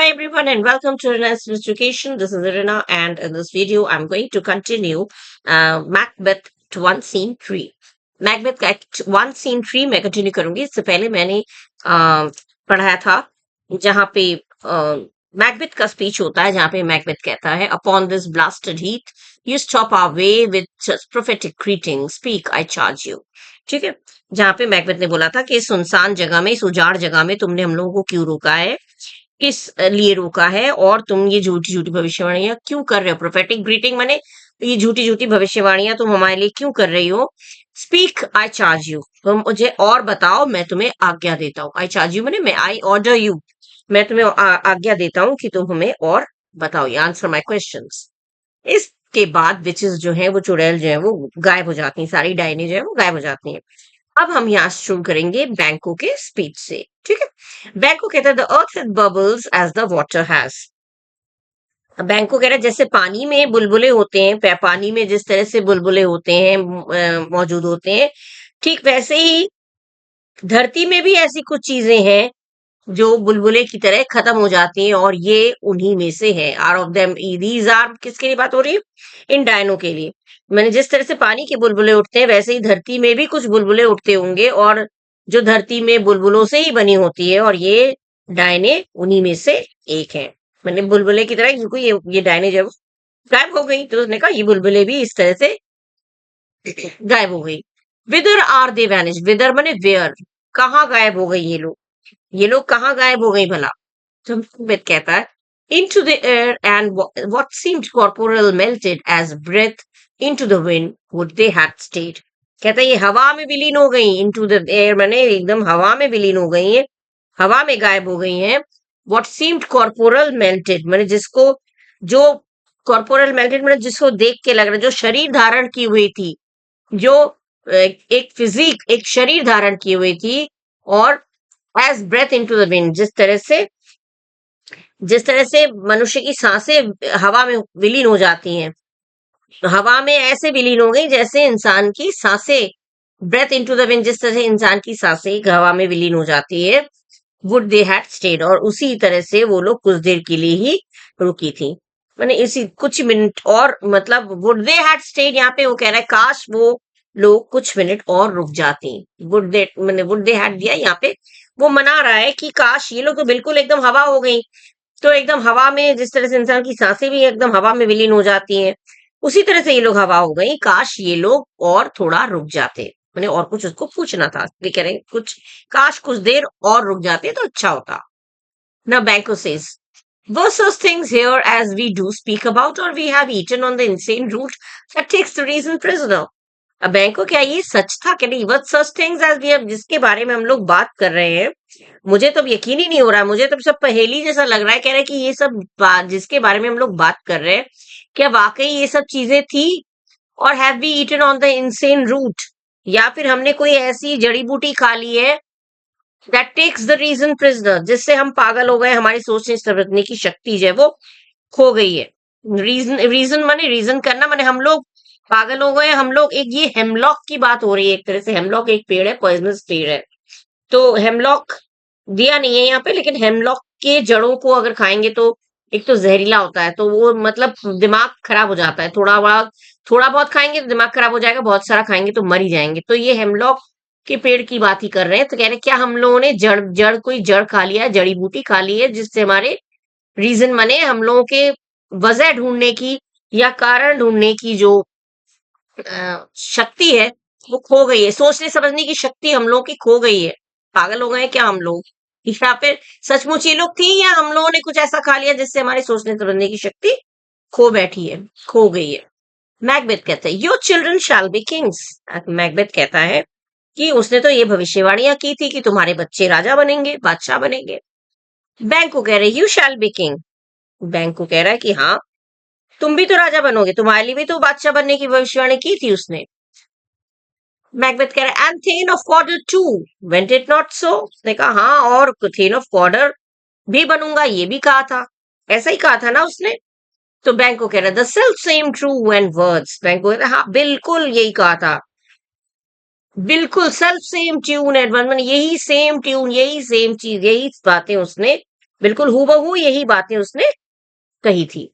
everyone, and welcome to Rena's Education. This is Rena, and in this video, I'm going to continue Macbeth one scene 3. Macbeth का one scene 3 मैं continue करूंगी. इससे पहले मैंने पढ़ाया था जहाँ पे मैकबेथ का स्पीच होता है, जहाँ पे मैकबेथ कहता है, upon this blasted heath you stop our way with prophetic greeting, speak I charge you. ठीक है, जहाँ पे मैकबेथ ने बोला था कि इस सुनसान जगह में, इस उजाड़ जगह में तुमने हम लोगों को क्यों रोका है, किस लिए रोका है, और तुम ये झूठी झूठी भविष्यवाणियां क्यों कर रहे हो. प्रोफेटिक ग्रीटिंग माने ये झूठी झूठी भविष्यवाणियां तुम हमारे लिए क्यों कर रही हो. स्पीक आई चार्ज यू, तुम मुझे और बताओ, मैं तुम्हें आज्ञा देता हूँ. आई चार्ज यू माने मैं आई ऑर्डर यू, मैं तुम्हें आज्ञा देता हूँ कि तुम हमें और बताओ, ये आंसर माई क्वेश्चंस. इसके बाद विचेस जो है, वो चुड़ैल जो है वो गायब हो जाती हैं, सारी डायने जो है वो गायब हो जाती हैं. अब हम यहाँ शुरू करेंगे बैंको के स्पीच से. ठीक है, बैंको कहता है the earth has bubbles as the water has. Banquo कह रहा है जैसे पानी में बुलबुले होते हैं, पानी में जिस तरह से बुलबुले होते हैं, मौजूद होते हैं, ठीक वैसे ही धरती में भी ऐसी कुछ चीजें हैं जो बुलबुले की तरह खत्म हो जाती हैं, और ये उन्हीं में से है. Are of them, these are, किसके लिए बात हो रही है, इन डायनो के लिए. मैंने जिस तरह से पानी के बुलबुले उठते हैं, वैसे ही धरती में भी कुछ बुलबुले उठते होंगे, और जो धरती में बुलबुलों से ही बनी होती है, और ये डायने उन्हीं में से एक है. मैंने बुलबुले की तरह, क्योंकि ये डायने जब गायब हो गई, तो उसने कहा ये बुलबुले भी इस तरह से गायब हो गई. विदर आर दे वैनिश, विदर माने वेयर, कहाँ गायब हो गई ये लोग कहाँ गायब हो गई भला. तो मैकबेथ कहता है into the air, and what seemed corporeal melted as breath into the wind, would they had stayed. कहता है ये हवा में विलीन हो गई. into the air माने एकदम हवा में विलीन हो गई है, हवा में गायब हो गई हैं. what seemed corporeal melted माने जिसको, जो corporeal melted माने जिसको देख के लग रहा है, जो शरीर धारण की हुई थी, जो एक फिजिक, एक शरीर धारण की हुई थी, और as breath into the wind, जिस तरह से मनुष्य की सांसें हवा में विलीन हो जाती हैं, हवा में ऐसे विलीन हो गई जैसे इंसान की सांसें, ब्रेथ इनटू द विंड, जिस तरह से इंसान की सांसें हवा में विलीन हो जाती है. वुड दे हैड स्टेड, और उसी तरह से वो लोग कुछ देर के लिए ही रुकी थी. मैंने इसी कुछ मिनट और, मतलब वुड दे हैड स्टेड, यहाँ पे वो कह रहा है काश वो लोग कुछ मिनट और रुक जाती. वुड दे मैंने वुड दे हैड दिया, यहाँ पे वो मना रहा है कि काश ये लोग तो बिल्कुल एकदम हवा हो गई. तो एकदम हवा में, जिस तरह से इंसान की सांसें भी एकदम हवा में विलीन हो जाती हैं, उसी तरह से ये लोग हवा हो गई. काश ये लोग और थोड़ा रुक जाते. मैंने और कुछ उसको पूछना था, ये कह रहे कुछ, काश कुछ देर और रुक जाते तो अच्छा होता. ना बैंको says, were such things here as we do speak about, or we have eaten on the insane route that takes the reason prisoner. अब बैंको, क्या ये सच था कि नहीं. what such things as we have, जिसके बारे में हम लोग बात कर रहे हैं, मुझे तो अब यकीन ही नहीं हो रहा है, मुझे तो सब पहेली जैसा लग रहा है. कह रहे कि ये सब जिसके बारे में हम लोग बात कर रहे हैं, क्या वाकई ये सब चीजें थी, और have we eaten on the insane root, या फिर हमने कोई ऐसी जड़ी बूटी खा ली है that takes the reason prisoner, जिससे हम पागल हो गए, हमारी सोचने समझने की शक्ति जो है वो खो गई है. रीजन माने रीजन करना, माने हम लोग पागल हो गए. हम लोग, एक ये हेमलॉक की बात हो रही है, एक तरह से हेमलॉक एक पेड़ है, पॉइजनस पेड़ है. तो हेमलॉक दिया नहीं है यहाँ पे, लेकिन हेमलॉक के जड़ों को अगर खाएंगे तो एक तो जहरीला होता है, तो वो मतलब दिमाग खराब हो जाता है. थोड़ा बहुत खाएंगे तो दिमाग खराब हो जाएगा, बहुत सारा खाएंगे तो मर ही जाएंगे. तो ये हेमलॉक के पेड़ की बात ही कर रहे हैं. तो कह रहे हैं क्या हम लोगों ने कोई जड़ खा लिया है, जड़ी बूटी खा ली है, जिससे हमारे रीजन माने हम लोगों के वजह ढूंढने की या कारण ढूंढने की जो शक्ति है वो खो गई है. सोचने समझने की शक्ति हम लोगों की खो गई है. पागल हो गए हैं क्या हम लोग, या फिर सचमुच ये लोग थी, या हम लोगों ने कुछ ऐसा खा लिया जिससे हमारी सोचने समझने की शक्ति खो बैठी है, खो गई है. मैकबेथ कहता है your children shall be Kings. Macbeth कहता है कि उसने तो ये भविष्यवाणियां की थी कि तुम्हारे बच्चे राजा बनेंगे, बादशाह बनेंगे. बैंको कह रहे यू शैल बी किंग. बैंको कह रहा है कि हाँ, तुम भी तो राजा बनोगे, तुम्हारे लिए भी तो बादशाह बनने की भविष्यवाणी की थी उसने. मैकबेथ कह रहा है and thane of Cawdor too, went it not so. उसने कहा हाँ, और थेन ऑफ कॉर्डर भी बनूंगा, ये भी कहा था, ऐसा ही कहा था ना उसने. तो बैंको कह रहा है the self same true and words. बैंको कह रहा है हाँ, बिल्कुल यही कहा था, बिल्कुल self same tune and word, यही सेम ट्यून, यही सेम चीज, यही बातें उसने बिल्कुल हूबहू यही बातें उसने कही थी।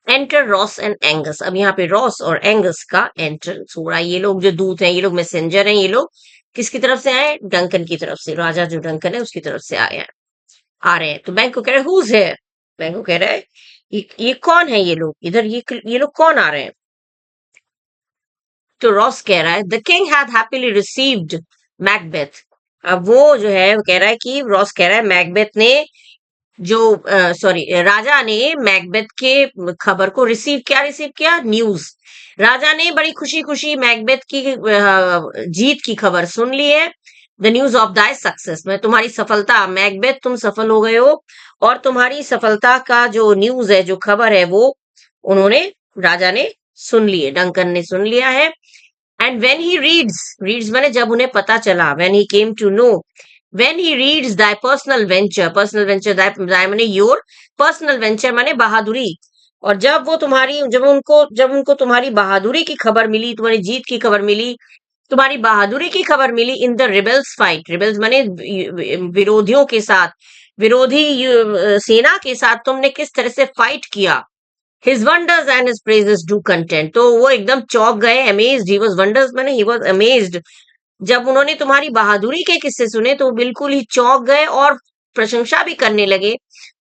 Enter Ross and Angus. अब यहाँ पे रॉस और एंगस का एंट्रेंस हो रहा है। ये लोग जो दूत हैं, ये लोग मैसेंजर हैं, ये लोग किसकी तरफ से आए? डंकन की तरफ से। राजा जो डंकन है उसकी तरफ से आए हैं, आ रहे हैं। तो बैंक को कह रहे हैं हुज है, बैंक को कह रहा है ये कौन है, ये लोग इधर, ये लोग कौन आ रहे हैं? तो रॉस कह रहा है the king had happily received Macbeth. अब वो जो है वो कह रहा है कि रॉस कह रहा है मैकबेथ ने जो सॉरी राजा ने मैकबेथ के खबर को रिसीव, क्या रिसीव किया? न्यूज। राजा ने बड़ी खुशी खुशी मैकबेथ की जीत की खबर सुन ली है। The news of thy success, में तुम्हारी सफलता, मैकबेथ तुम सफल हो गए हो, और तुम्हारी सफलता का जो न्यूज है, जो खबर है, वो उन्होंने, राजा ने सुन ली है, डंकन ने सुन लिया है। And when he reads, reads माने जब उन्हें पता चला, when he came to know, when he reads thy personal venture, thy माने योर, पर्सनल वेंचर माने बहादुरी। और जब वो तुम्हारी, जब उनको तुम्हारी बहादुरी की खबर मिली, तुम्हारी जीत की खबर मिली, तुम्हारी बहादुरी की खबर मिली in the rebels fight, rebels माने विरोधियों के साथ, विरोधी सेना के साथ तुमने किस तरह से फाइट किया। His wonders and his praises do content, तो वो एकदम चौंक गए, अमेज्ड, ही वाज वंडर्स माने ही वाज अमेज्ड। जब उन्होंने तुम्हारी बहादुरी के किस्से सुने तो बिल्कुल ही चौंक गए और प्रशंसा भी करने लगे,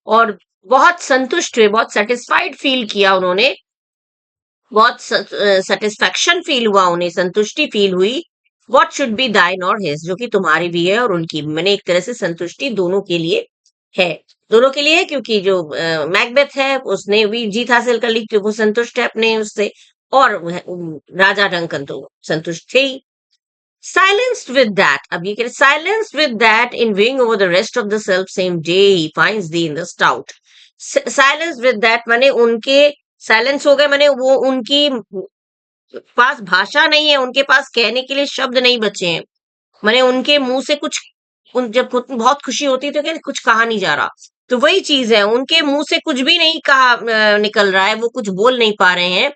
और बहुत संतुष्ट हुए, बहुत सेटिस्फाइड फील किया उन्होंने, बहुत सेटिस्फेक्शन फील हुआ उन्हें, संतुष्टि फील हुई। व्हाट शुड बी दाइन और हिज, जो कि तुम्हारी भी है और उनकी भी। मैंने एक तरह से संतुष्टि दोनों के लिए है, दोनों के लिए है, क्योंकि जो मैकबेथ है उसने भी जीत हासिल कर ली, क्योंकि वो संतुष्ट है अपने उससे, और राजा डंकन तो संतुष्ट थे ही। Silenced with that, अब ये कह रहे silenced with that in viewing over the rest of the self same day he finds thee in the stout. Silenced with that माने उनके साइलेंस हो गए, माने वो उनकी पास भाषा नहीं है, उनके पास कहने के लिए शब्द नहीं बचे हैं, माने उनके मुंह से कुछ, जब बहुत खुशी होती है तो कहते कुछ कहा नहीं जा रहा, तो वही चीज है, उनके मुंह से कुछ भी नहीं कहा निकल रहा है, वो कुछ बोल नहीं पा रहे हैं।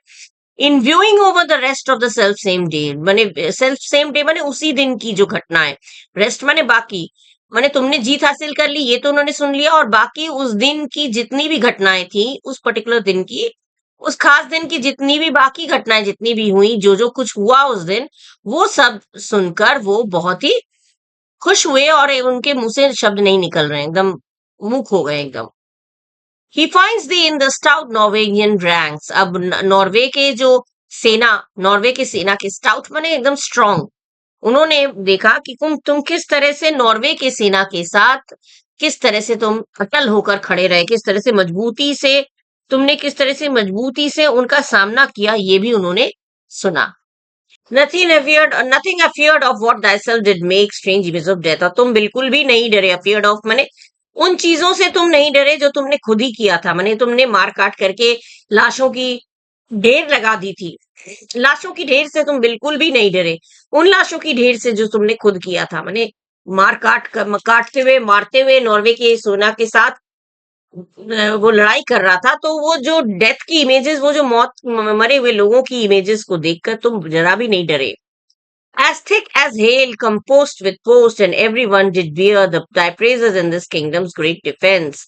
In viewing over the rest of the selfsame day, माने सेल्फ सेम डे माने उसी दिन की जो घटना है, रेस्ट माने बाकी, माने तुमने जीत हासिल कर ली ये तो उन्होंने सुन लिया, और बाकी उस दिन की जितनी भी घटनाएं थी, उस पर्टिकुलर दिन की, उस खास दिन की जितनी भी बाकी घटनाएं जितनी भी हुई, जो कुछ हुआ उस दिन, वो सब सुनकर वो बहुत ही खुश हुए, और उनके मुंह से शब्द नहीं निकल रहे हैं, एकदम मूक हो गए एकदम। He finds thee in the stout Norwegian ranks. अब नॉर्वे के जो सेना, नॉर्वे के सेना के स्टाउट माने एकदम स्ट्रांग, उन्होंने देखा कि तुम किस तरह से नॉर्वे के सेना के साथ, किस तरह से तुम अटल होकर खड़े रहे, किस तरह से मजबूती से, तुमने किस तरह से मजबूती से उनका सामना किया, ये भी उन्होंने सुना। Nothing afeared of what thyself did make strange images of death. और तुम बिल्कुल भी नहीं डरे, afeared of माने उन चीजों से तुम नहीं डरे जो तुमने खुद ही किया था, माने तुमने मार काट करके लाशों की ढेर लगा दी थी, लाशों की ढेर से तुम बिल्कुल भी नहीं डरे, उन लाशों की ढेर से जो तुमने खुद किया था, माने मार काटते हुए, मारते हुए नॉर्वे के सेना के साथ वो लड़ाई कर रहा था, तो वो जो डेथ की इमेजेस, वो जो मौत, मरे हुए लोगों की इमेजेस को देखकर तुम जरा भी नहीं डरे। As thick as hail, composed with post, and everyone did bear thy praises in this kingdom's great defense,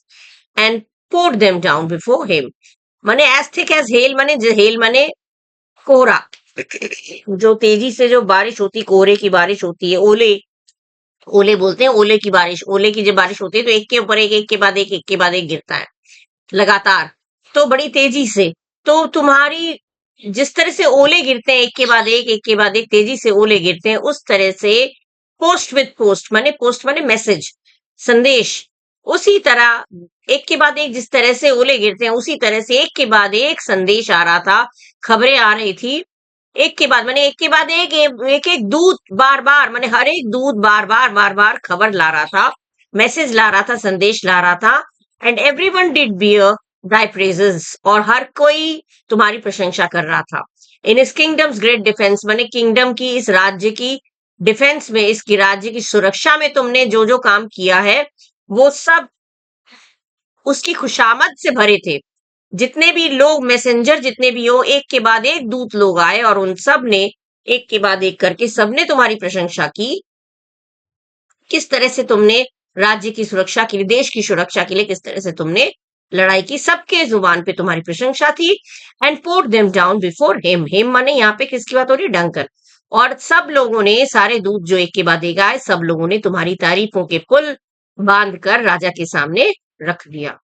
and poured them down before him. माने as thick as hail, माने hail माने कोहरा, जो तेजी से जो बारिश होती, कोहरे की बारिश होती है, ओले, ओले बोलते हैं, ओले की बारिश, ओले की जब बारिश होती है तो एक के ऊपर एक, एक के बाद एक, एक के बाद एक गिरता है लगातार, तो बड़ी तेजी से, तो तुम्हारी जिस तरह से ओले गिरते हैं एक के बाद एक, एक के बाद एक तेजी से ओले गिरते हैं, उस तरह से पोस्ट विद पोस्ट माने मैसेज, संदेश, उसी तरह एक के बाद एक जिस तरह से ओले गिरते हैं, उसी तरह से एक के बाद एक संदेश आ रहा था, खबरें आ रही थी, एक के बाद माने एक के बाद एक, एक एक दूत बार बार, माने हर एक दूत बार बार खबर ला रहा था, मैसेज ला रहा था, संदेश ला रहा था। And everyone did bear thy praises, और हर कोई तुम्हारी प्रशंसा कर रहा था। इन इस किंगडम्स ग्रेट डिफेंस, माने किंगडम की, इस राज्य की डिफेंस में, इसकी राज्य की सुरक्षा में तुमने जो जो काम किया है, वो सब उसकी खुशामद से भरे थे। जितने भी लोग मैसेंजर, जितने भी हो, एक के बाद एक दूत लोग आए, और उन सब ने एक के बाद एक करके सबने तुम्हारी प्रशंसा की, किस तरह से तुमने राज्य की सुरक्षा के लिए, देश की सुरक्षा के लिए किस तरह से तुमने लड़ाई की, सबके जुबान पे तुम्हारी प्रशंसा थी। And put them down before him, him माने यहाँ पे किसकी बात हो रही है, डंकन। और सब लोगों ने, सारे दूत जो एक के बाद एक आए, सब लोगों ने तुम्हारी तारीफों के पुल बांध कर राजा के सामने रख दिया।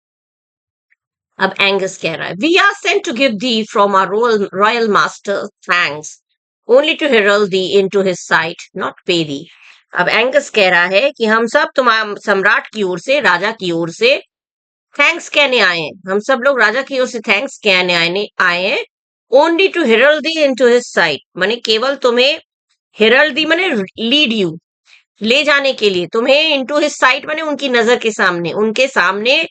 अब एंगस कह रहा है, we are sent to give thee from our royal master thanks, only to herald thee into his sight, not pay thee. अब एंगस कह रहा है कि हम सब तुम्हारे सम्राट की ओर से, राजा की ओर से थैंक्स कहने आए हैं, हम सब लोग राजा की ओर से थैंक्स कहने आए हैं। Only to herald thee into his sight, माने केवल तुम्हें, हेरल्ड दी माने लीड यू, ले जाने के लिए, तुम्हें इनटू हिज साइट माने उनकी नजर के सामने, उनके सामने,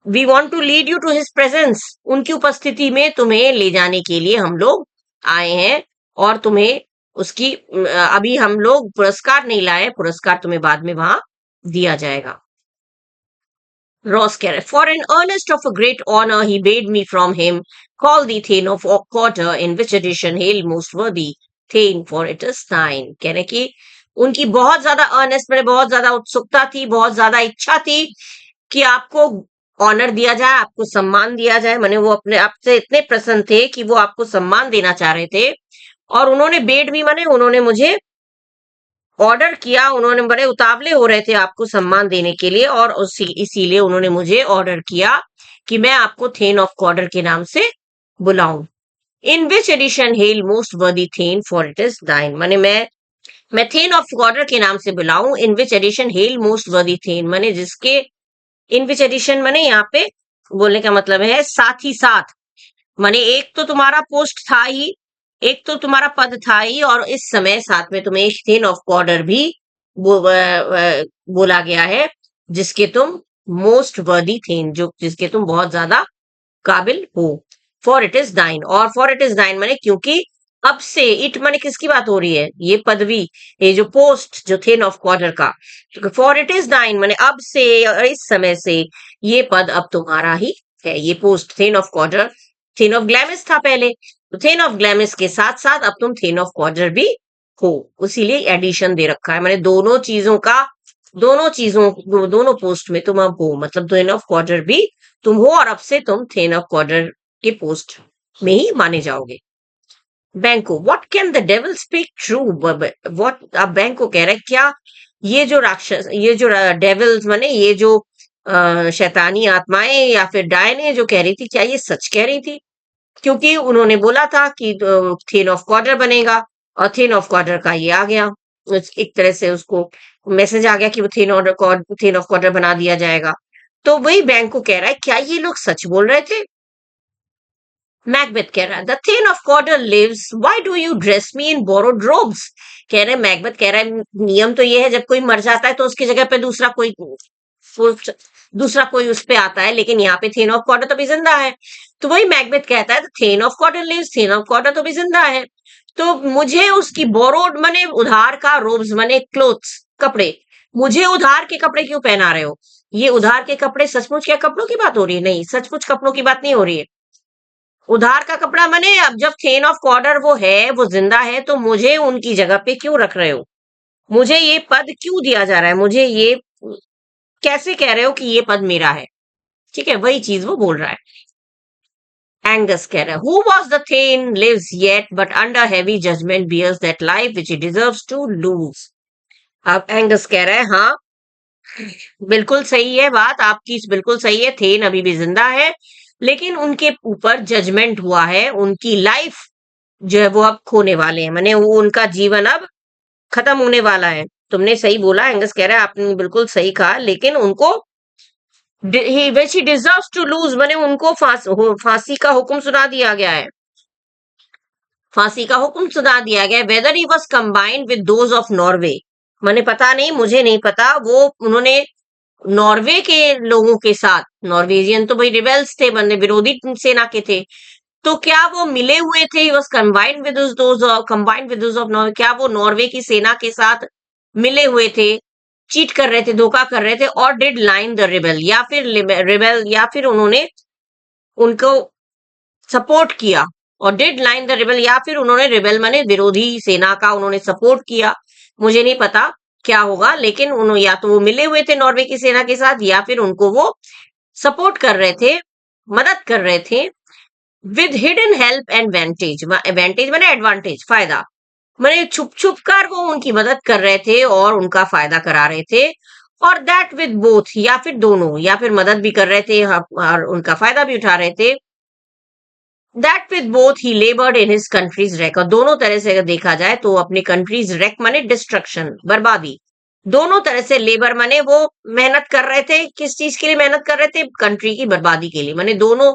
we want to lead you to his presence, उनकी उपस्थिति में तुम्हें ले जाने के लिए हम लोग आए हैं। और तुम्हें उसकी अभी हम लोग पुरस्कार नहीं लाए, पुरस्कार तुम्हें बाद में वहां दिया जाएगा। रॉस कह रहे, for an earnest of a great honour he bade me from him call thee thane of Cawdor in which addition hail most worthy thane for it is thine. कह रहे कि उनकी बहुत ज्यादा अर्नेस्ट में बहुत ज्यादा उत्सुकता थी, बहुत ज्यादा इच्छा थी कि आपको ऑनर दिया जाए, आपको सम्मान दिया जाए। माने वो अपने आप से इतने प्रसन्न थे कि वो आपको सम्मान देना चाह रहे थे। और उन्होंने बेड भी, माने उन्होंने मुझे ऑर्डर किया, उन्होंने बड़े उतावले हो रहे थे आपको सम्मान देने के लिए, और इसीलिए उन्होंने मुझे ऑर्डर किया कि मैं आपको थेन ऑफ कॉर्डर के नाम से बुलाऊं। इन which addition hail most worthy thane for it is thine, माने मैं थेन ऑफ कॉर्डर के नाम से बुलाऊं। इन which addition hail most worthy then, माने जिसके, इन विच एडिशन माने यहाँ पे बोलने का मतलब है साथ ही साथ, माने एक तो तुम्हारा पोस्ट था ही, एक तो तुम्हारा पद था ही, और इस समय साथ में तुम्हें एक थेन ऑफ कॉर्डर भी बोला गया है, जिसके तुम मोस्ट वर्दी थेन, जो जिसके तुम बहुत ज्यादा काबिल हो। फॉर इट इज दाइन, और फॉर इट इज दाइन माने क्योंकि अब से, इट माने किसकी बात हो रही है, ये पदवी, ये जो पोस्ट जो थेन ऑफ क्वार्टर का, फॉर इट इज दाइन माने अब से, इस समय से ये पद अब तुम्हारा ही है, ये post thane of Cawdor. Thane of Glamis था पहले, तो थेन ऑफ ग्लैमिस के साथ साथ अब तुम थेन ऑफ क्वार्टर भी हो, इसीलिए एडिशन दे रखा है, माने दोनों चीजों का, दोनों पोस्ट में तुम अब हो, मतलब थेन ऑफ क्वार्टर भी तुम हो, और अब से तुम थेन ऑफ क्वार्टर के पोस्ट में ही माने जाओगे। बैंको, what can the devil speak true, what, अब बैंको कह रहा है क्या ये जो राक्षस, ये जो डेविल्स माने ये जो शैतानी आत्माएं या फिर डायने जो कह रही थी, क्या ये सच कह रही थी? क्योंकि उन्होंने बोला था कि थेन ऑफ क्वार्टर बनेगा, और थेन ऑफ क्वार्टर का ये आ गया, एक तरह से उसको मैसेज आ गया कि वो थेन ऑफ क्वार्टर बना दिया जाएगा। तो वही बैंको कह रहा है क्या ये लोग सच बोल रहे थे? मैकबेथ कह रहा है, the thane of Cawdor lives, why do you dress me in borrowed robes. कह रहे, मैकबेथ कह रहा है नियम तो ये है जब कोई मर जाता है तो उसकी जगह पे दूसरा कोई उस पे आता है, लेकिन यहाँ पे थेन ऑफ कॉर्डर तो भी जिंदा है। तो वही मैकबेथ कहता है, thane of Cawdor lives, thane of Cawdor तो भी जिंदा है, तो मुझे उसकी बोरोड मने उधार का, रोब्स मने क्लोथ्स, कपड़े, मुझे उधार के कपड़े क्यों पहना रहे हो? ये उधार के कपड़े सचमुच क्या कपड़ों की बात हो रही है? नहीं, सचमुच कपड़ों की बात नहीं हो रही है। उधार का कपड़ा मने अब जब थेन ऑफ कॉर्डर वो है, वो जिंदा है, तो मुझे उनकी जगह पे क्यों रख रहे हो? मुझे ये पद क्यों दिया जा रहा है? मुझे ये कैसे कह रहे हो कि ये पद मेरा है? ठीक है, वही चीज वो बोल रहा है। एंगस कह रहा है, who was the thane lives yet but under heavy judgement bears that life which he deserves to lose. अब एंगस कह रहा है, हाँ बिल्कुल सही है बात आपकी, बिल्कुल सही है, थेन अभी भी जिंदा है, लेकिन उनके ऊपर जजमेंट हुआ है, उनकी लाइफ जो है वो अब खोने वाले हैं, माने वो उनका जीवन अब खत्म होने वाला है। तुमने सही बोला, एंगस कह रहा है आपने बिल्कुल सही कहा, लेकिन उनको ही डिजर्व्स टू लूज, माने उनको फांसी का हुक्म सुना दिया गया है, फांसी का हुक्म सुना दिया गया है। Weather he was combined with those of Norway, माने पता नहीं, मुझे नहीं पता, वो उन्होंने नॉर्वे के लोगों के साथ, नॉर्वेजियन तो भाई रिबेल्स थे, बंदे विरोधी सेना के थे, तो क्या वो मिले हुए थे, was combined with combined with those of Norway, क्या वो नॉर्वे की सेना के साथ मिले हुए थे, चीट कर रहे थे, धोखा कर रहे थे, और डिड लाइन द रिबेल, या फिर उन्होंने उनको सपोर्ट किया, और डिड लाइन द रिबेल, या फिर उन्होंने रिबेल माने विरोधी सेना का उन्होंने सपोर्ट किया, मुझे नहीं पता। क्या होगा, लेकिन उन्होंने या तो वो मिले हुए थे नॉर्वे की सेना के साथ, या फिर उनको वो सपोर्ट कर रहे थे, मदद कर रहे थे विद हिडन हेल्प एंड वेंटेज। वेंटेज माने एडवांटेज, फायदा, माने छुप छुप कर वो उनकी मदद कर रहे थे और उनका फायदा करा रहे थे। और दैट विद बोथ, या फिर दोनों, या फिर मदद भी कर रहे थे और उनका फायदा भी उठा रहे थे। That with both he laboured in his country's wreck, और दोनों तरह से अगर देखा जाए तो अपनी कंट्रीज रेक माने डिस्ट्रक्शन, बर्बादी। दोनों तरह से लेबर माने वो मेहनत कर रहे थे, किस चीज के लिए मेहनत कर रहे थे, कंट्री की बर्बादी के लिए। माने दोनों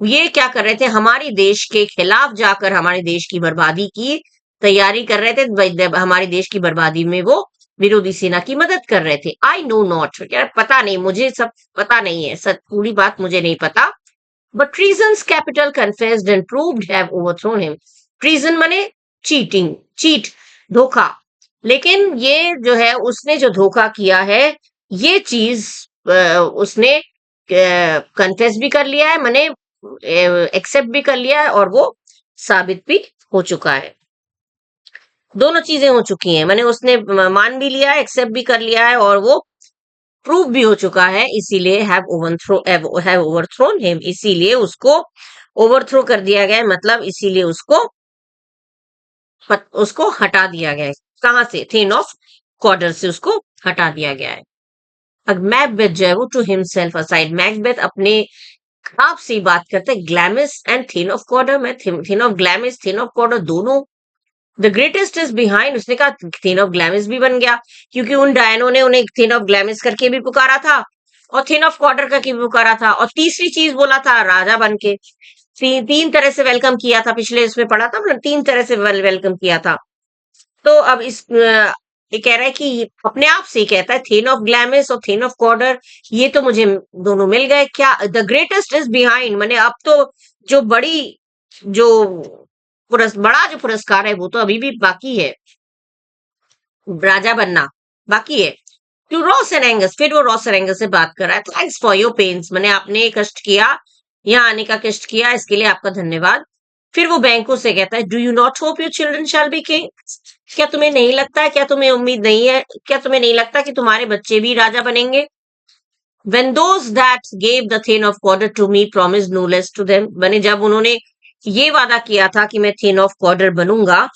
ये क्या कर रहे थे, हमारी देश के खिलाफ जाकर हमारे देश की बर्बादी की तैयारी कर रहे थे। हमारे देश की बर्बादी में वो विरोधी सेना की मदद कर रहे थे। आई नो नॉट, यार पता नहीं, मुझे सब पता नहीं है, सच पूरी बात मुझे नहीं पता। But treason's capital confessed and proved have overthrown him. treason माने चीटिंग, चीट, धोखा। लेकिन ये जो है उसने जो धोखा किया है, ये चीज उसने कन्फेस भी कर लिया है, माने एक्सेप्ट भी कर लिया है, और वो साबित भी हो चुका है। दोनों चीजें हो चुकी हैं, माने उसने मान भी लिया है, एक्सेप्ट भी कर लिया है, और वो प्रूव भी हो चुका है। इसीलिए हैव ओवरथ्रोन हिम, इसीलिए उसको ओवरथ्रो कर दिया गया है, मतलब इसीलिए उसको हटा दिया गया है। कहां से, थेन ऑफ कॉर्डर से उसको हटा दिया गया है। अब मैकबेथ जो है वो टू हिमसेल्फ असाइड, मैकबेथ अपने आप से ही बात करते हैं, ग्लैमिस एंड थेन ऑफ कॉर्डर, मैं थेन ऑफ ग्लैमिस, थेन ऑफ कॉर्डर दोनों, द ग्रेटेस्ट इज बिहाइंड, उसने कहा थेन ऑफ ग्लैमिस भी बन गया, क्योंकि उन डायनों ने उन्हें थेन ऑफ ग्लैमिस करके भी पुकारा था और थेन ऑफ कॉर्डर करके भी पुकारा था, और तीसरी चीज बोला था राजा बन के। तीन तरह से वेलकम किया था, पिछले इसमें पढ़ा था मतलब, तीन तरह से वेलकम किया था। तो अब ये कह रहा है कि अपने आप से ही कहता है थेन ऑफ ग्लैमिस और थेन ऑफ कॉर्डर, ये तो मुझे दोनों मिल गए। क्या, द ग्रेटेस्ट इज बिहाइंड, मैंने अब तो जो बड़ी जो बड़ा जो पुरस्कार है वो तो अभी भी बाकी है, राजा बनना बाकी है। टू रॉस एंड एंगस, फिर वो रॉस एंड एंगस से बात कर रहा है, थैंक्स फॉर योर पेन्स, मैंने आपने कष्ट किया, यहाँ आने का कष्ट किया, इसके लिए आपका धन्यवाद। फिर वो बैंको से कहता है, do you not hope your children shall be Kings, क्या तुम्हें नहीं लगता है, क्या तुम्हें उम्मीद नहीं है, क्या तुम्हें नहीं लगता कि तुम्हारे बच्चे भी राजा बनेंगे। When those that gave the Thane of Cawdor to me promised no less to them, मैंने जब उन्होंने ये वादा किया था कि मैं थेन ऑफ कॉर्डर बनूंगा,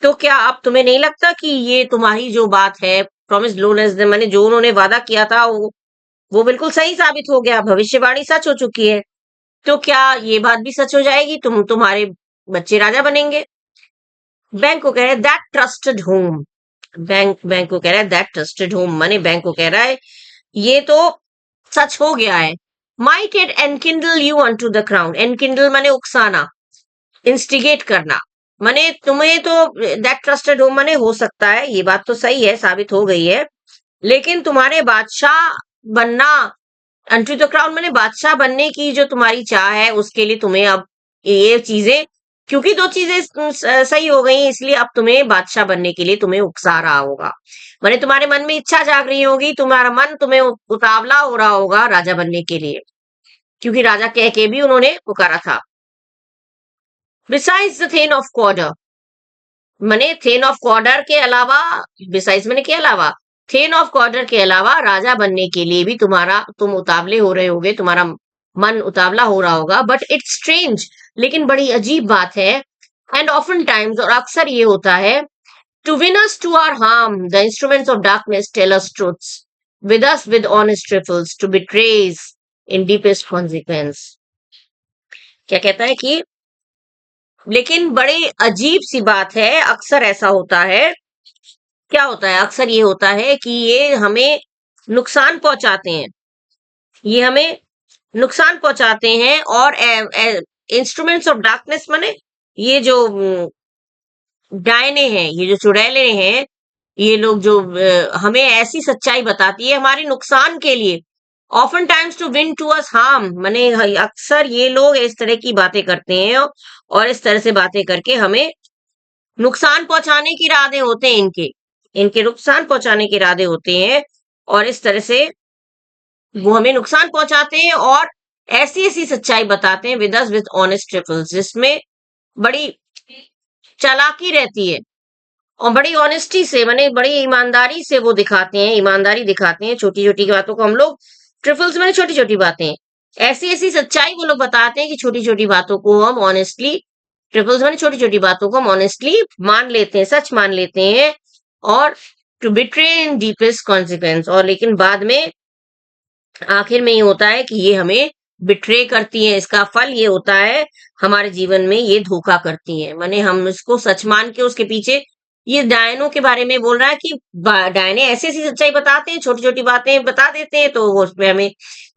तो क्या अब तुम्हें नहीं लगता कि ये तुम्हारी जो बात है, प्रॉमिस नो लेस देन, मैंने जो उन्होंने वादा किया था वो बिल्कुल सही साबित हो गया, भविष्यवाणी सच हो चुकी है। तो क्या ये बात भी सच हो जाएगी, तुम्हारे बच्चे राजा बनेंगे। बैंक को कह रहा है दैट ट्रस्टेड होम, बैंक को कह रहा है दैट ट्रस्टेड होम, माने बैंक को कह रहा है ये तो सच हो गया है। Might it enkindle you unto the crown, enkindle माने उकसाना, इंस्टिगेट करना, माने तुम्हें तो दैट ट्रस्टेड होम माने हो सकता है, ये बात तो सही है, साबित हो गई है, लेकिन तुम्हारे बादशाह बनना, अनटू द क्राउन माने बादशाह बनने की जो तुम्हारी चाह है, उसके लिए तुम्हें अब ये चीजें, क्योंकि दो चीजें सही हो गई, इसलिए अब तुम्हें बादशाह बनने के लिए तुम्हें उकसा रहा होगा, माने तुम्हारे मन में इच्छा जाग रही होगी, तुम्हारा मन तुम्हें उतावला हो रहा होगा राजा बनने के लिए, क्योंकि राजा कह के भी उन्होंने पुकारा था। बिसाइड्स द थेन ऑफ कॉर्डर, माने थेन ऑफ कॉर्डर के अलावा, बिसाइड्स माने के अलावा, थेन ऑफ कॉर्डर के अलावा राजा बनने के लिए भी तुम उतावले हो रहे होगे, तुम्हारा मन उतावला हो रहा होगा। बट इट्स स्ट्रेंज, लेकिन बड़ी अजीब बात है, एंड ऑफन टाइम्स, और अक्सर ये होता है, to win us to our harm, the instruments of darkness tell us truths. With us, with honest trifles, to betray in deepest consequence. क्या कहता है कि, लेकिन बड़ी अजीब सी बात है, अक्सर ऐसा होता है, क्या होता है, अक्सर ये होता है कि ये हमें नुकसान पहुंचाते हैं, ये हमें नुकसान पहुंचाते हैं, और इंस्ट्रूमेंट्स ऑफ डार्कनेस माने ये जो डायने हैं, ये जो चुड़ैले हैं, ये लोग जो हमें ऐसी सच्चाई बताती है हमारे नुकसान के लिए, often times to win to us harm, माने अक्सर ये लोग इस तरह की बातें करते हैं, और इस तरह से बातें करके हमें नुकसान पहुंचाने के इरादे होते हैं, इनके नुकसान पहुंचाने के इरादे होते हैं, और इस तरह से वो हमें नुकसान पहुंचाते हैं, और ऐसी ऐसी सच्चाई बताते हैं, with us with honest triples, जिसमें बड़ी चालाकी रहती है, और बड़ी ऑनेस्टी से, माने बड़ी ईमानदारी से वो दिखाते हैं, ईमानदारी दिखाते हैं। छोटी छोटी बातों को हम लोग, ट्रिफल्स में छोटी छोटी बातें, ऐसी ऐसी सच्चाई वो लोग बताते हैं कि छोटी छोटी बातों को हम ऑनेस्टली, ट्रिपल्स में छोटी छोटी बातों को हम ऑनेस्टली मान लेते हैं, सच मान लेते हैं। और to betray in deepest consequence, और लेकिन बाद में आखिर में ये होता है कि ये हमें बिट्रे करती है, इसका फल ये होता है हमारे जीवन में ये धोखा करती है। माने हम इसको सच मान के उसके पीछे, ये डायनों के बारे में बोल रहा है कि डायने ऐसी ऐसी सच्चाई बताते हैं, छोटी छोटी बातें बता देते हैं, तो वो उसमें हमें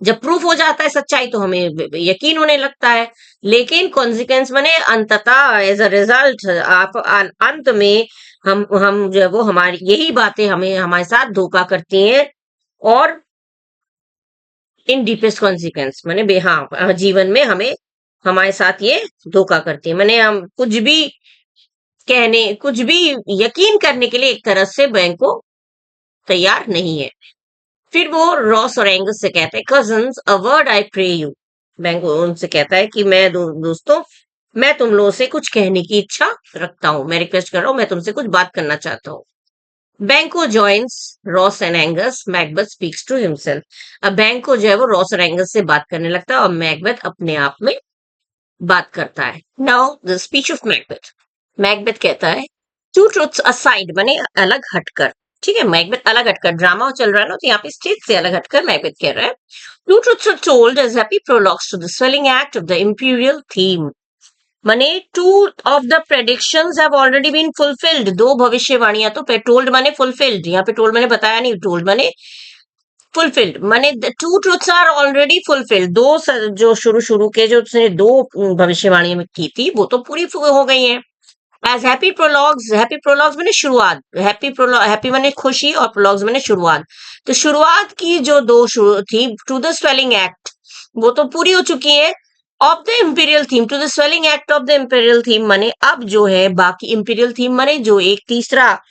जब प्रूफ हो जाता है सच्चाई तो हमें यकीन होने लगता है। लेकिन कॉन्सिक्वेंस माने अंततः एज अ रिजल्ट, आप अंत में हम जो है वो हमारी यही बातें हमें हमारे साथ धोखा करती हैं। और इन डीपेस्ट कॉन्सिक्वेंस माने हाँ, जीवन में हमें हमारे साथ ये धोखा करती है। माने हम कुछ भी यकीन करने के लिए एक तरह से बैंक को तैयार नहीं है। फिर वो रॉस और एंगस से कहते हैं, cousins a word I pray you. Banquo उनसे कहता है कि मैं दोस्तों, मैं तुम लोगों से कुछ कहने की इच्छा रखता हूँ, मैं रिक्वेस्ट कर रहा हूँ, मैं तुमसे कुछ बात करना चाहता हूँ। Banquo joins Ross and Angus, Macbeth speaks to himself. अब बैंको जो है वो रॉस और एंगस से बात करने लगता है और मैकबेथ अपने आप में बात करता है। Now the speech of Macbeth. Macbeth कहता है, टू ट्रुथ्स असाइड, माने अलग हटकर, ठीक है, मैकबेथ अलग हटकर, ड्रामा चल रहा है ना, तो यहाँ पे स्टेज से अलग हटकर मैकबेथ कह रहा है, two truths are told as happy prologues to the swelling act of the imperial theme. माने two of the predictions have already been fulfilled, दो भविष्यवाणियां तो टोल्ड माने फुलफिल्ड, यहाँ पे टोल्ड माने बताया नहीं, टोल्ड माने फुलफिल्ड, माने two truths are already fulfilled, जो शुरू शुरू के जो उसने दो भविष्यवाणियां की थी वो तो पूरी हो गई हैं। एज हैप्पी प्रोलॉग्स मैंने शुरुआत, हैप्पी मैंने खुशी और प्रोलॉग्स मैंने शुरुआत, तो शुरुआत की जो दो शुरू थी टू द स्वेलिंग एक्ट वो तो पूरी हो चुकी है। Of the imperial theme, to the swelling act of the imperial theme माने अब जो है बाकी इंपीरियल थीम माने जो एक तीसरा,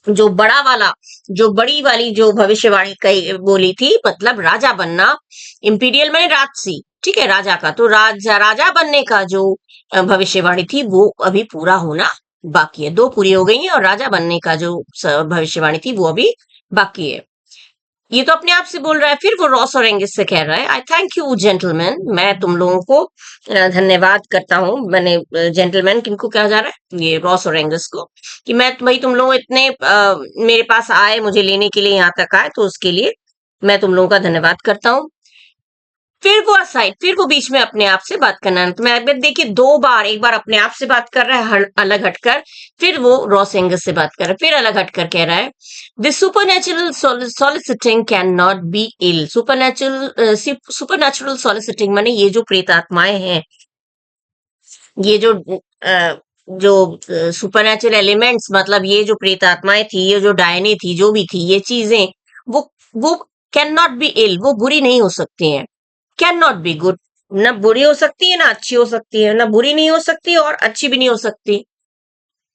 जो बड़ा वाला, जो बड़ी वाली जो भविष्यवाणी कही बोली थी, मतलब राजा बनना, इंपीरियल माने राजसी, ठीक है, राजा का, तो राजा बनने का जो भविष्यवाणी थी वो अभी पूरा होना बाकी है, दो पूरी हो गई है, और राजा बनने का जो भविष्यवाणी थी वो अभी बाकी है। ये तो अपने आप से बोल रहा है। फिर वो रॉस और एंगस से कह रहा है, आई थैंक यू जेंटलमैन, मैं तुम लोगों को धन्यवाद करता हूँ। मैंने जेंटलमैन किनको कहा जा रहा है, ये रॉस और एंगस को, कि मैं भाई तुम लोग इतने मेरे पास आए, मुझे लेने के लिए यहाँ तक आए, तो उसके लिए मैं तुम लोगों का धन्यवाद करता हूँ। फिर वो बीच में अपने आप से बात करना है, तो मैं देखिए दो बार, एक बार अपने आप से बात कर रहा है अलग हटकर, फिर वो रॉस एंगस से बात कर रहा है, फिर अलग हटकर कह रहा है, this supernatural soliciting can not be ill. Supernatural soliciting माने ये जो प्रेत आत्माएं हैं, ये जो सुपरनेचुरल एलिमेंट्स, मतलब ये जो प्रेत आत्माएं थी, ये जो डायने थी, जो भी थी ये चीजें, वो कैन नॉट बी इल, वो बुरी नहीं हो सकती हैं। कैन नॉट बी गुड, ना बुरी हो सकती है ना अच्छी हो सकती है, ना बुरी नहीं हो सकती और अच्छी भी नहीं हो सकती।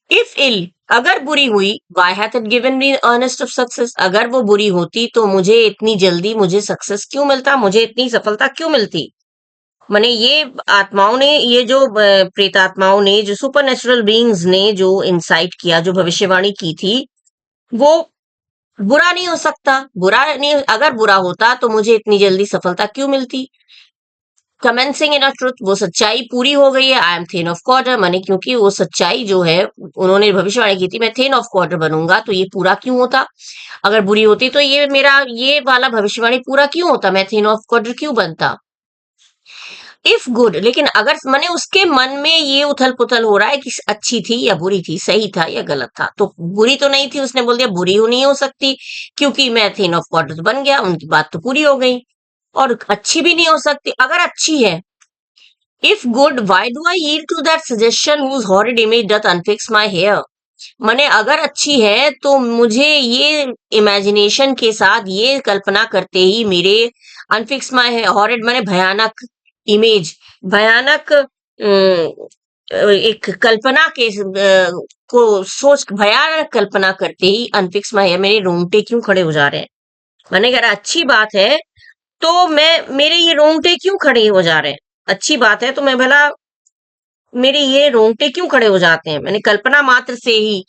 इफ इल, अगर बुरी हुई, why hath it given me earnest of success, अगर वो बुरी होती तो मुझे इतनी जल्दी मुझे सक्सेस क्यों मिलता, मुझे इतनी सफलता क्यों मिलती। माने ये आत्माओं ने, ये जो प्रेत आत्माओं ने, जो सुपर नेचुरल बींग्स ने जो इंसाइट किया, जो भविष्यवाणी की थी, वो बुरा नहीं हो सकता, बुरा नहीं, अगर बुरा होता तो मुझे इतनी जल्दी सफलता क्यों मिलती। कमेंसिंग इन अ ट्रुथ, वो सच्चाई पूरी हो गई है। I am thane of Cawdor, माने क्योंकि वो सच्चाई जो है, उन्होंने भविष्यवाणी की थी मैं थेन ऑफ क्वार्टर बनूंगा, तो ये पूरा क्यों होता। अगर बुरी होती तो ये मेरा ये वाला भविष्यवाणी पूरा क्यों होता, मैं थेन ऑफ क्वार्टर क्यों बनता। इफ गुड, लेकिन अगर माने उसके मन में ये उथल पुथल हो रहा है कि अच्छी थी या बुरी थी, सही था या गलत था, तो बुरी तो नहीं थी, उसने बोल दिया बुरी हो नहीं हो सकती क्योंकि मैं थेन ऑफ क्वार्टर तो बन गया, उनकी बात तो पूरी हो गई। और अच्छी भी नहीं हो सकती, अगर अच्छी है, if good, why do I yield to that suggestion whose horrid image doth unfix my hair? माने अगर अच्छी है तो मुझे ये इमेजिनेशन के साथ ये कल्पना करते ही मेरे अनफिक्स माय है, हॉरिड माने भयानक इमेज, भयानक एक कल्पना के को सोच, भयानक कल्पना करते ही अनफिक्स माय है, मेरे रोंगटे क्यों खड़े हो जा रहे हैं। माने अगर अच्छी बात है तो मैं, मेरे ये रोंगटे क्यों खड़े हो जा रहे हैं, अच्छी बात है तो मैं भला, मेरे ये रोंगटे क्यों खड़े हो जाते हैं, मैंने कल्पना मात्र से ही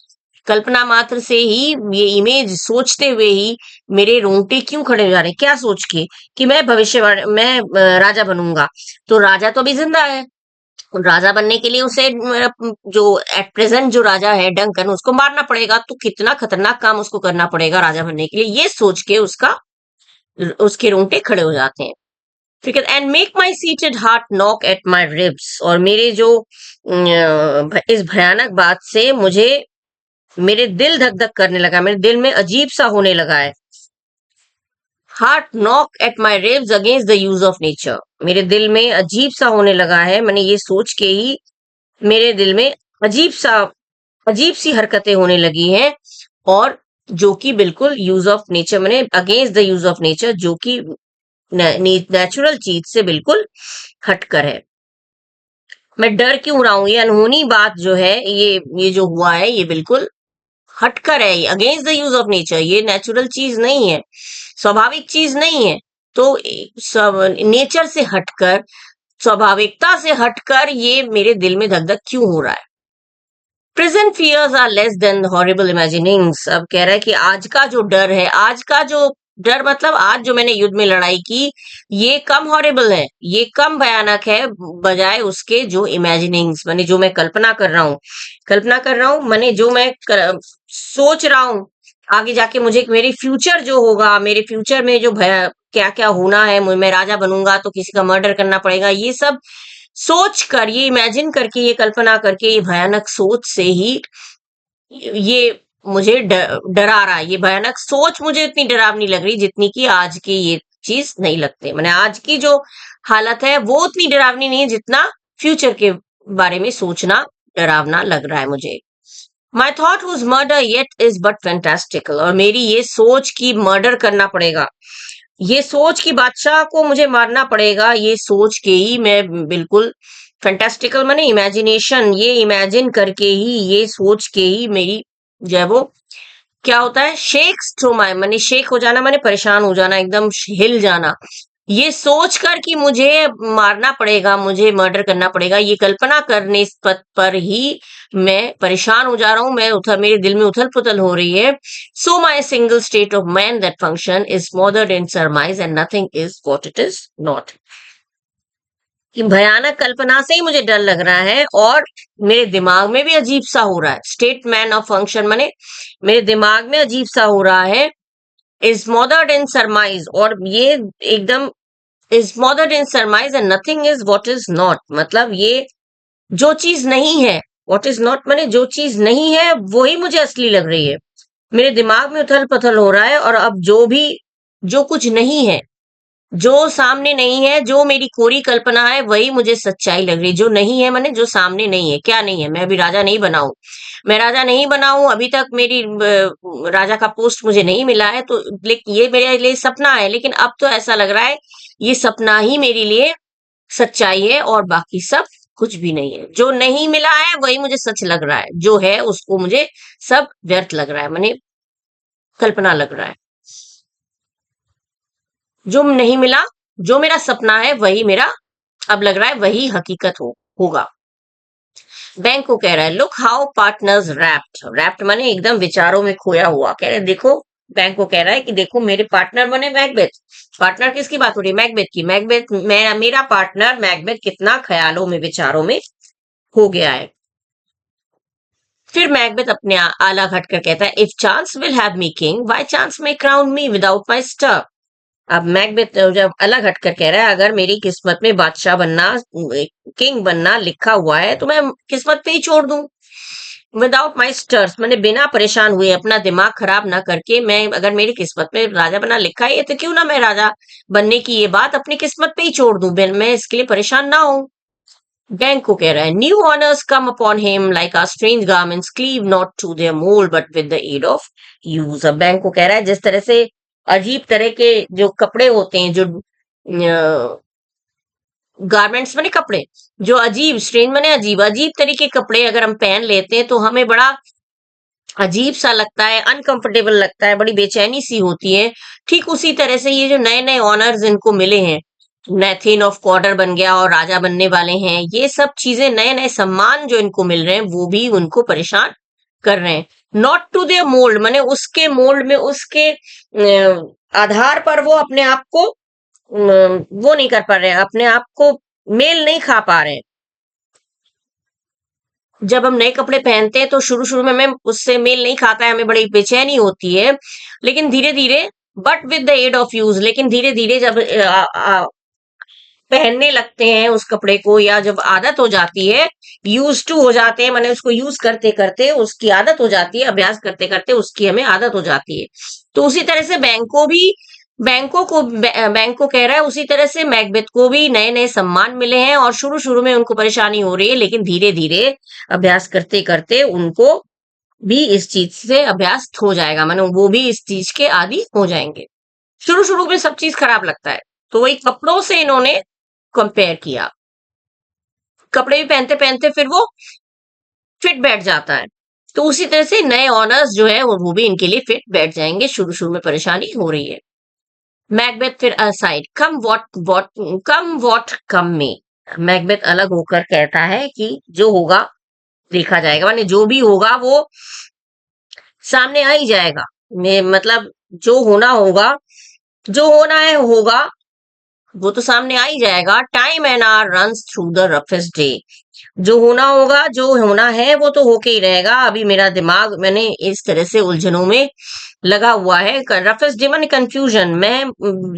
कल्पना मात्र से ही, ये इमेज सोचते हुए ही मेरे रोंगटे क्यों खड़े हो जा रहे हैं? क्या सोच के कि मैं मैं राजा बनूंगा। तो राजा तो अभी जिंदा है, राजा बनने के लिए उसे जो एट प्रेजेंट जो राजा है डंकन, उसको मारना पड़ेगा। तो कितना खतरनाक काम उसको करना पड़ेगा राजा बनने के लिए, ये सोच के उसके रोंगटे खड़े हो जाते हैं। ठीक है। And make my seated heart knock at my ribs, और मेरे जो इस भयानक बात से मुझे मेरे दिल धक धक करने लगा, मेरे दिल में अजीब सा होने लगा है। Heart knock at my ribs against the use of nature, मेरे दिल में अजीब सा होने लगा है। मैंने ये सोच के ही मेरे दिल में अजीब सी हरकतें होने लगी हैं, और जो कि बिल्कुल यूज ऑफ नेचर, मैंने against the use of nature, जो कि नेचुरल चीज से बिल्कुल हटकर है। मैं डर क्यों रहा हूं? ये अनहोनी बात जो है, ये जो हुआ है, ये बिल्कुल हटकर है, against the use of nature. ये नेचुरल चीज नहीं है, स्वाभाविक चीज नहीं है। तो सब नेचर से हटकर, स्वाभाविकता से हटकर ये मेरे दिल में धक धक क्यों हो रहा है? Present fears are less than horrible imaginings. अब कह रहा है कि आज का जो डर है, आज का जो डर मतलब आज जो मैंने युद्ध में लड़ाई की, ये कम हॉरिबल है, ये कम भयानक है, बजाय उसके जो इमेजिनिंग्स, मैंने जो मैं कल्पना कर रहा हूं, मैंने जो सोच रहा हूं आगे जाके मुझे, मेरी फ्यूचर जो होगा, मेरे फ्यूचर में जो भय क्या क्या होना है, मैं राजा बनूंगा तो किसी का मर्डर करना पड़ेगा, ये सब सोच कर, ये इमेजिन करके, ये कल्पना करके, ये भयानक सोच से ही ये मुझे डरा रहा है। ये भयानक सोच मुझे इतनी डरावनी लग रही जितनी कि आज की ये चीज नहीं लगते। मैंने आज की जो हालत है वो उतनी डरावनी नहीं है जितना फ्यूचर के बारे में सोचना डरावना लग रहा है मुझे। My thought whose murder yet is but fantastical, और मेरी ये सोच की मर्डर करना पड़ेगा, ये सोच कि बादशाह को मुझे मारना पड़ेगा, ये सोच के ही मैं बिल्कुल फैंटास्टिकल, मैंने इमेजिनेशन, ये इमेजिन करके ही, ये सोच के ही मेरी जो है वो क्या होता है, शेक्स टू माई, मैंने शेक हो जाना, मैंने परेशान हो जाना, एकदम हिल जाना, ये सोच कर कि मुझे मारना पड़ेगा, मुझे मर्डर करना पड़ेगा, ये कल्पना करने इस पद पर ही मैं परेशान हो जा रहा हूं, मेरे दिल में उथल पुथल हो रही है। So my single state of man that function is smothered in surmise and nothing is what it is not. कि भयानक कल्पना से ही मुझे डर लग रहा है, और मेरे दिमाग में भी अजीब सा हो रहा है, स्टेट मैन ऑफ फंक्शन माने मेरे दिमाग में अजीब सा हो रहा है, इज स्मॉदर्ड इन सरमाइज, और ये एकदम is smothered in surmise and nothing is what is not, मतलब ये जो चीज नहीं है, व्हाट इज नॉट माने जो चीज नहीं है वही मुझे असली लग रही है। मेरे दिमाग में उथल पथल हो रहा है, और अब जो कुछ नहीं है, जो सामने नहीं है, जो मेरी कोरी कल्पना है, वही मुझे सच्चाई लग रही है। जो नहीं है माने जो सामने नहीं है, क्या नहीं है? मैं अभी राजा नहीं बना हूं, मैं राजा नहीं बना हूं अभी तक, मेरी राजा का पोस्ट मुझे नहीं मिला है, तो लेकिन ये मेरे लिए सपना है, लेकिन अब तो ऐसा लग रहा है ये सपना ही मेरे लिए सच्चाई है, और बाकी सब कुछ भी नहीं है। जो नहीं मिला है वही मुझे सच लग रहा है, जो है उसको मुझे सब व्यर्थ लग रहा है, माने कल्पना लग रहा है। जो नहीं मिला, जो मेरा सपना है वही मेरा अब लग रहा है वही हकीकत होगा। बैंक को कह रहा है, look how partners wrapped, wrapped माने एकदम विचारों में खोया हुआ, कह रहे देखो, बैंक को कह रहा है कि देखो मेरे पार्टनर बने मैकबेथ। पार्टनर किसकी बात हो रही है? मैकबेथ की। मैकबेथ, मेरा पार्टनर मैकबेथ कितना ख्यालों में, विचारों में हो गया है। फिर मैकबेथ अपने आला घट कर कहता है, if chance will have me king, why chance may crown me without my stuff. अब मैकबेथ जब अलग हटकर कह रहा है, अगर मेरी किस्मत में बादशाह बनना, किंग बनना लिखा हुआ है, तो मैं किस्मत पे ही छोड़ दूं, विदाउट माई स्टर्स, मैंने बिना परेशान हुए, अपना दिमाग खराब ना करके, मैं अगर मेरी किस्मत में राजा बनना लिखा है तो क्यों ना मैं राजा बनने की ये बात अपनी किस्मत पे ही छोड़ दूं, मैं इसके लिए परेशान ना हूं। बैंक को कह रहा है, new honours come upon him like our strange garments cleave not to their mould but with the aid of use. अब बैंक को कह रहा है, जिस तरह से अजीब तरह के जो कपड़े होते हैं, जो गारमेंट्स माने कपड़े, जो अजीब, स्ट्रेंज माने अजीब, अजीब तरीके के कपड़े अगर हम पहन लेते हैं तो हमें बड़ा अजीब सा लगता है, अनकंफर्टेबल लगता है, बड़ी बेचैनी सी होती है। ठीक उसी तरह से ये जो नए नए ऑनर्स इनको मिले हैं, नेथिन ऑफ क्वार्टर बन गया और राजा बनने वाले हैं, ये सब चीजें, नए नए सम्मान जो इनको मिल रहे हैं, वो भी उनको परेशान कर रहे हैं, नॉट टू देयर मोल्ड, माने उसके मोल्ड में, उसके आधार पर वो अपने आप को वो नहीं कर पा रहे हैं, अपने आप को मेल नहीं खा पा रहे हैं। जब हम नए कपड़े पहनते हैं तो शुरू शुरू में हमें उससे मेल नहीं खाता है, हमें बड़ी बेचैनी होती है, लेकिन धीरे धीरे, but with the aid of use, लेकिन धीरे धीरे जब पहनने लगते हैं उस कपड़े को, या जब आदत हो जाती है, यूज टू हो जाते हैं, माने उसको यूज करते करते उसकी आदत हो जाती है, अभ्यास करते करते उसकी हमें आदत हो जाती है। तो उसी तरह से बैंक को कह रहा है, उसी तरह से मैकबेथ को भी नए नए सम्मान मिले हैं, और शुरू शुरू में उनको परेशानी हो रही है, लेकिन धीरे धीरे अभ्यास करते करते उनको भी इस चीज से अभ्यास हो जाएगा, मानो वो भी इस चीज के आदी हो जाएंगे। शुरू शुरू में सब चीज खराब लगता है, तो वही कपड़ों से इन्होंने कंपेयर किया। कपड़े भी पहनते पहनते फिर वो फिट बैठ जाता है, तो उसी तरह से नए ऑनर्स जो है वो भी इनके लिए फिट बैठ जाएंगे। शुरू शुरू में परेशानी हो रही है। मैकबेथ फिर असाइड, कम वॉट कम में, मैकबेथ अलग होकर कहता है कि जो होगा देखा जाएगा, माने जो भी होगा वो सामने आ ही जाएगा। मतलब जो होना होगा, जो होना है होगा, वो तो सामने आ ही जाएगा। Time and hour runs through the roughest day, जो होना होगा, जो होना है वो तो होके ही रहेगा। अभी मेरा दिमाग मैंने इस तरह से उलझनों में लगा हुआ है। रफेस्ट डे माने कंफ्यूजन, मैं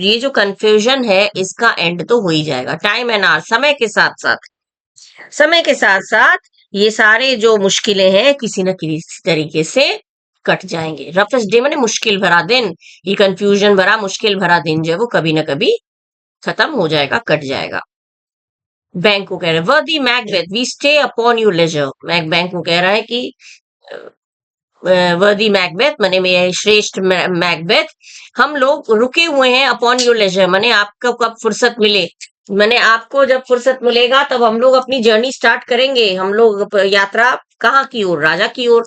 ये जो कंफ्यूजन है इसका एंड तो हो ही जाएगा। टाइम एंड आवर, समय के साथ साथ ये सारे जो मुश्किलें हैं किसी न किसी तरीके से कट जाएंगे। रफेस्ट डे माने मुश्किल भरा दिन, ये कंफ्यूजन भरा मुश्किल भरा दिन जो है वो कभी ना कभी खत्म हो जाएगा, कट जाएगा। बैंक को कह रहे हैं, worthy Macbeth we stay upon your leisure, Banquo को कह रहा है कि वर्दी मैकबेथ माने मेरे श्रेष्ठ मैकबेथ, हम लोग रुके हुए हैं अपॉन योर लेजर, माने आपको कब फुर्सत मिले, माने आपको जब फुर्सत मिलेगा तब हम लोग अपनी जर्नी स्टार्ट करेंगे। हम लोग यात्रा कहाँ की ओर, राजा की ओर,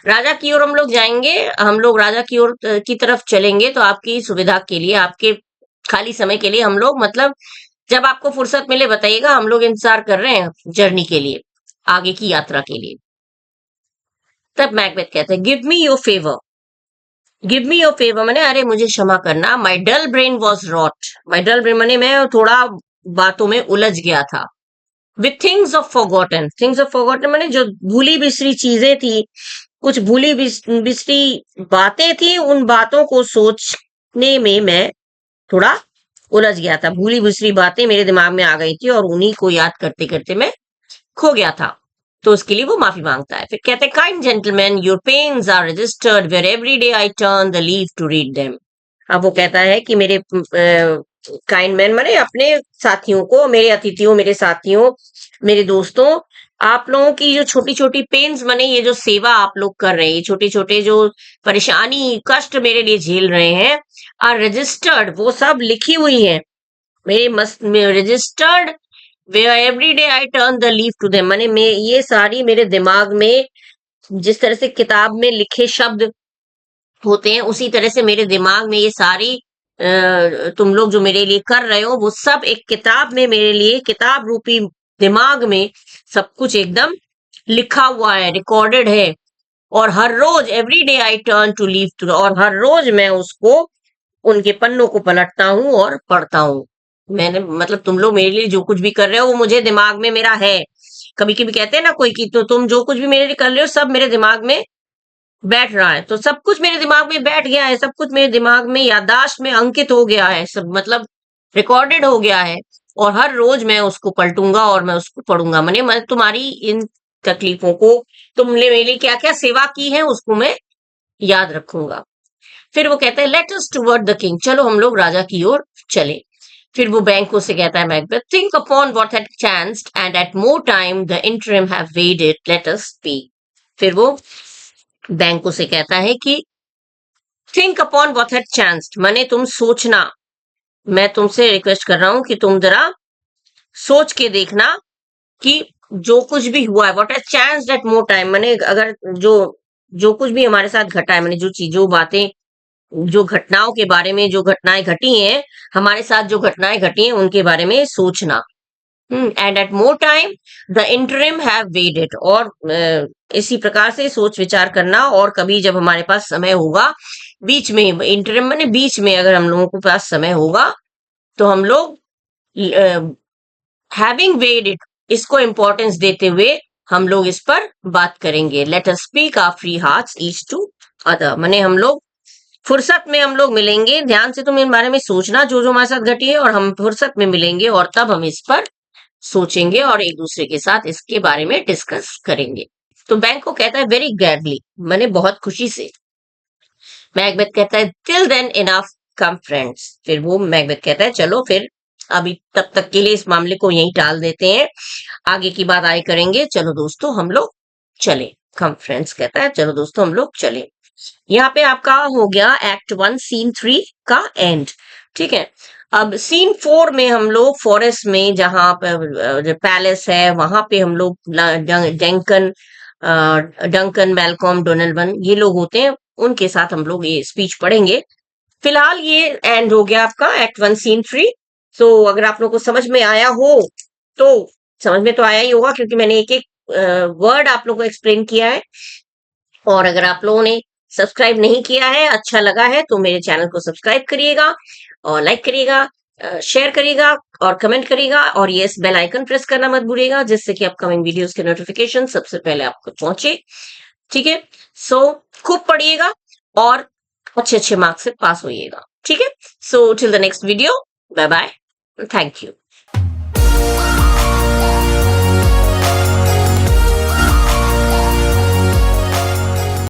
राजा की ओर हम लोग जाएंगे, हम लोग राजा की ओर की तरफ चलेंगे। तो आपकी सुविधा के लिए, आपके खाली समय के लिए हम लोग, मतलब जब आपको फुर्सत मिले बताइएगा, हम लोग इंतजार कर रहे हैं जर्नी के लिए, आगे की यात्रा के लिए। तब मैकबेथ कहते हैं, गिव मी योर फेवर माने अरे मुझे क्षमा करना। My dull brain was wrought, my dull brain माने मैं थोड़ा बातों में उलझ गया था। विथ थिंग्स ऑफ फॉरगॉटन माने जो भूली बिसरी चीजें थी, कुछ भूली बिसरी बातें थी, उन बातों को सोचने में मैं थोड़ा उलझ गया था। भूली बिसरी बातें मेरे दिमाग में आ गई थी और उन्हीं को याद करते करते मैं खो गया था। तो उसके लिए वो माफी मांगता है। फिर कहते हैं, kind gentleman your pains are registered where every day I turn the leaf to read them. अब वो कहता है कि मेरे काइंड मैन माने अपने साथियों को, मेरे अतिथियों, मेरे साथियों, मेरे दोस्तों, आप लोगों की जो छोटी छोटी पेन्स माने ये जो सेवा आप लोग कर रहे हैं, ये छोटे छोटे जो परेशानी कष्ट मेरे लिए झेल रहे हैं, आर रजिस्टर्ड, वो सब लिखी हुई है मेरे मस्त में, registered where every day I turn the leaf to them, माने मैं ये सारी मेरे दिमाग में, जिस तरह से किताब में लिखे शब्द होते हैं उसी तरह से मेरे दिमाग में ये सारी तुम लोग जो मेरे लिए कर रहे हो वो सब एक किताब में मेरे लिए, किताब रूपी दिमाग में सब कुछ एकदम लिखा हुआ है, रिकॉर्डेड है। और हर रोज every day I turn to leave to, और हर रोज मैं उसको, उनके पन्नों को पलटता हूँ और पढ़ता हूँ। मैंने मतलब तुम लोग मेरे लिए जो कुछ भी कर रहे हो वो मुझे दिमाग में मेरा है। कभी कभी कहते हैं ना कोई कि तो तुम जो कुछ भी मेरे लिए कर रहे हो सब मेरे दिमाग में बैठ रहा है, तो सब कुछ मेरे दिमाग में बैठ गया है, सब कुछ मेरे दिमाग में याददाश्त में अंकित हो गया है, सब मतलब रिकॉर्डेड हो गया है। और हर रोज मैं उसको पलटूंगा और मैं उसको पढ़ूंगा, मैं तुम्हारी इन तकलीफों को, तुमने मेरे लिए क्या क्या सेवा की है उसको मैं याद रखूंगा। फिर वो कहता है, let us toward the king, चलो हम लोग राजा की ओर चले। फिर वो बैंको से कहता है Macbeth, think upon what had chanced and at more time the interim have weighed, let us speak. फिर वो बैंको से कहता है कि think upon what had chanced, माने तुम सोचना, मैं तुमसे रिक्वेस्ट कर रहा हूं कि तुम जरा सोच के देखना कि जो कुछ भी हुआ है, what had chanced at more time, माने अगर जो जो कुछ भी हमारे साथ घटा है, माने जो चीज, जो बातें, जो घटनाओं के बारे में, जो घटनाएं घटी हैं हमारे साथ, जो घटनाएं घटी हैं उनके बारे में सोचना। And at more time the interim have weighed, और इसी प्रकार से सोच विचार करना, और कभी जब हमारे पास समय होगा, बीच में, इंटरिम माने बीच में, अगर हम लोगों के पास समय होगा तो हम लोग हैविंग वेड इट, इसको इंपॉर्टेंस देते हुए हम लोग इस पर बात करेंगे। Let us speak our free hearts each to other, माने हम लोग फुर्सत में हम लोग मिलेंगे, ध्यान से तुम इन बारे में सोचना जो जो हमारे साथ घटी है, और हम फुर्सत में मिलेंगे और तब हम इस पर सोचेंगे और एक दूसरे के साथ इसके बारे में डिस्कस करेंगे। तो बैंक को कहता है वेरी ग्लैडली, मैंने बहुत खुशी से। मैकबेथ कहता है टिल देन इनफ, कम फ्रेंड्स। फिर वो मैकबेथ कहता है चलो फिर अभी तब तक के लिए इस मामले को यहीं टाल देते हैं, आगे की बात आए करेंगे, चलो दोस्तों हम लोग चले। कम फ्रेंड्स कहता है चलो दोस्तों हम लोग चले। यहाँ पे आपका हो गया एक्ट 1 सीन 3 का एंड। ठीक है, अब सीन 4 में हम लोग फॉरेस्ट में, जहां पर पैलेस है, वहां पे हम लोग डंकन डंकन मैलकॉम डोनाल्डन ये लोग होते हैं, उनके साथ हम लोग ये स्पीच पढ़ेंगे। फिलहाल ये एंड हो गया आपका एक्ट 1 सीन 3। तो अगर आप लोग को समझ में आया हो तो, समझ में तो आया ही होगा क्योंकि मैंने एक एक वर्ड आप लोग को एक्सप्लेन किया है। और अगर आप लोगों ने सब्सक्राइब नहीं किया है, अच्छा लगा है तो मेरे चैनल को सब्सक्राइब करिएगा और लाइक करिएगा, शेयर करिएगा और कमेंट करिएगा, और ये बेल आइकन प्रेस करना मत भूलिएगा जिससे कि अपकमिंग वीडियोस के नोटिफिकेशन सबसे पहले आपको पहुंचे। ठीक है, सो खूब पढ़िएगा और अच्छे अच्छे मार्क्स से पास होइएगा। ठीक है, so till the next video, bye bye, thank you.